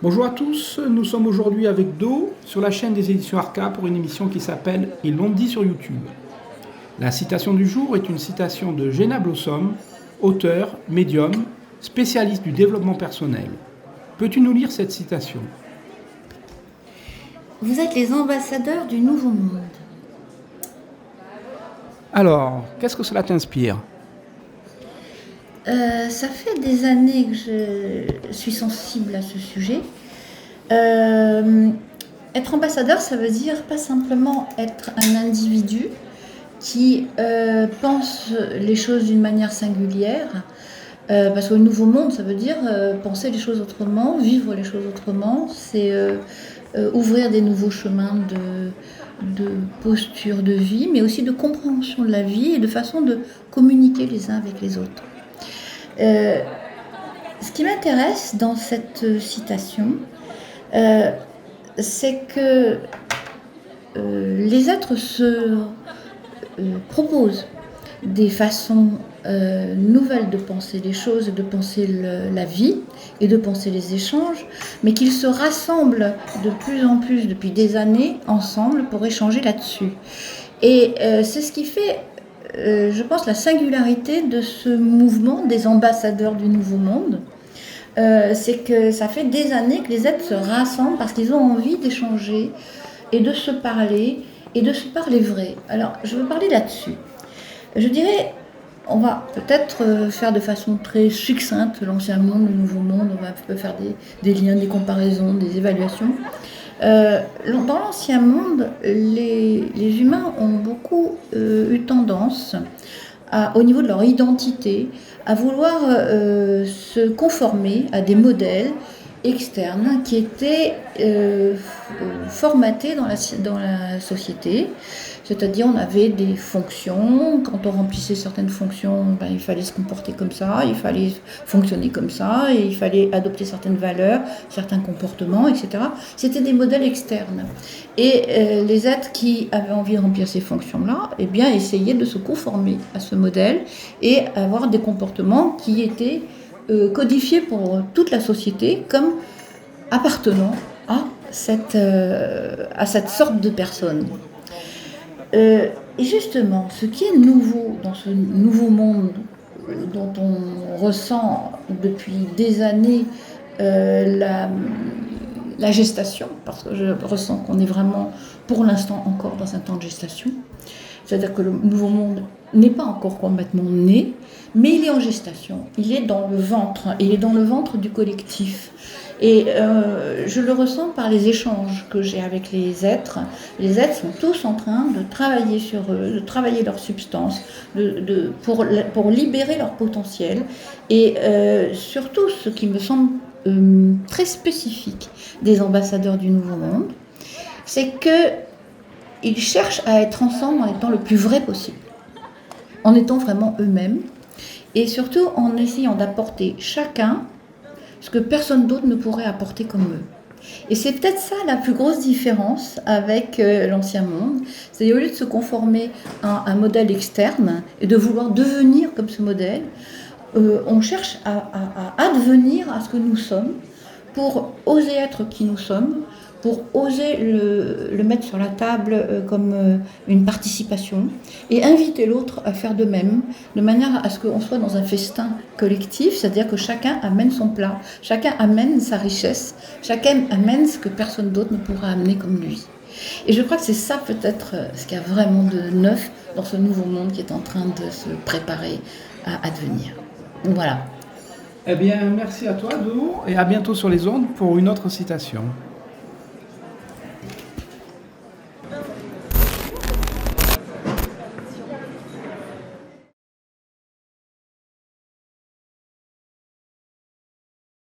Bonjour à tous, nous sommes aujourd'hui avec Do sur la chaîne des éditions Arca pour une émission qui s'appelle « Ils l'ont dit sur YouTube ». La citation du jour est une citation de Jenna Blossom, auteur, médium, spécialiste du développement personnel. Peux-tu nous lire cette citation ? Vous êtes les ambassadeurs du nouveau monde. Alors, qu'est-ce que cela t'inspire ? Ça fait des années que je suis sensible à ce sujet. Être ambassadeur, ça veut dire pas simplement être un individu qui pense les choses d'une manière singulière, parce que le nouveau monde, ça veut dire penser les choses autrement, vivre les choses autrement, c'est ouvrir des nouveaux chemins de posture de vie, mais aussi de compréhension de la vie et de façon de communiquer les uns avec les autres. Ce qui m'intéresse dans cette citation, c'est que les êtres se proposent des façons nouvelles de penser les choses, de penser la vie et de penser les échanges, mais qu'ils se rassemblent de plus en plus depuis des années ensemble pour échanger là-dessus. Et c'est ce qui fait, je pense, la singularité de ce mouvement des ambassadeurs du Nouveau Monde. C'est que ça fait des années que les êtres se rassemblent parce qu'ils ont envie d'échanger et de se parler et de se parler vrai. Alors, je veux parler là-dessus. Je dirais, on va peut-être faire de façon très succincte l'ancien monde, le nouveau monde, on peut faire des liens, des comparaisons, des évaluations. Dans l'ancien monde, les humains ont beaucoup eu tendance, au niveau de leur identité, à vouloir se conformer à des modèles externes qui étaient formatés dans la société. C'est-à-dire, on avait des fonctions. Quand on remplissait certaines fonctions, il fallait se comporter comme ça, il fallait fonctionner comme ça, et il fallait adopter certaines valeurs, certains comportements, etc. C'était des modèles externes. Et les êtres qui avaient envie de remplir ces fonctions-là, essayaient de se conformer à ce modèle et avoir des comportements qui étaient codifiés pour toute la société comme appartenant à cette sorte de personne. Et justement, ce qui est nouveau dans ce nouveau monde dont on ressent depuis des années la gestation, parce que je ressens qu'on est vraiment pour l'instant encore dans un temps de gestation, c'est-à-dire que le nouveau monde n'est pas encore complètement né, mais il est en gestation, il est dans le ventre du collectif. Et je le ressens par les échanges que j'ai avec les êtres. Les êtres sont tous en train de travailler sur eux, de travailler leur substance, pour libérer leur potentiel. Et surtout, ce qui me semble très spécifique des ambassadeurs du Nouveau Monde, c'est qu'ils cherchent à être ensemble en étant le plus vrai possible, en étant vraiment eux-mêmes, et surtout en essayant d'apporter chacun ce que personne d'autre ne pourrait apporter comme eux. Et c'est peut-être ça la plus grosse différence avec l'ancien monde. C'est au lieu de se conformer à un modèle externe et de vouloir devenir comme ce modèle, on cherche à advenir à ce que nous sommes pour oser être qui nous sommes, pour oser le mettre sur la table comme une participation et inviter l'autre à faire de même, de manière à ce qu'on soit dans un festin collectif, c'est-à-dire que chacun amène son plat, chacun amène sa richesse, chacun amène ce que personne d'autre ne pourra amener comme lui. Et je crois que c'est ça peut-être ce qu'il y a vraiment de neuf dans ce nouveau monde qui est en train de se préparer à advenir. Donc voilà. Eh bien, merci à toi, Do, et à bientôt sur les ondes pour une autre citation.